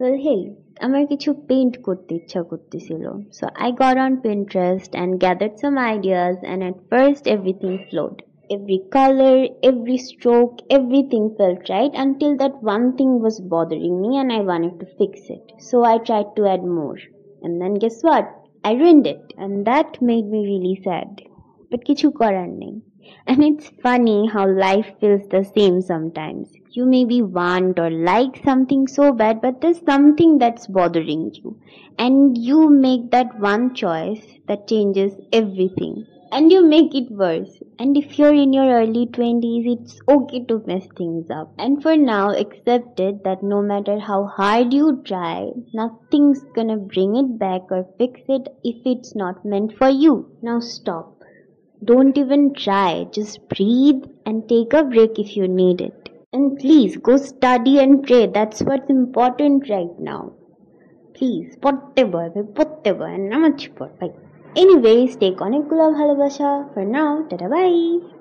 Well, hey, আমার কিছু paint করতে ইচ্ছা করতেছিল. So I got on Pinterest and gathered some ideas, and at first everything flowed. Every color, every stroke, everything felt right until that one thing was bothering me and I wanted to fix it. So I tried to add more. And then guess what? I ruined it. And that made me really sad. But কিছু করার নেই. And it's funny how life feels the same sometimes. You maybe want or like something so bad, but there's something that's bothering you. And you make that one choice that changes everything. And you make it worse. And if you're in your early 20s, it's okay to mess things up. And for now, accept it that no matter how hard you try, nothing's gonna bring it back or fix it if it's not meant for you. Now stop. Don't even try. Just breathe and take a break if you need it. And please go study and pray. That's what's important right now. Please, পড়তে বয়, নামাজ পড় ভাই। Anyways, take অনেকগুলো ভালোবাসা. For now, ta bye.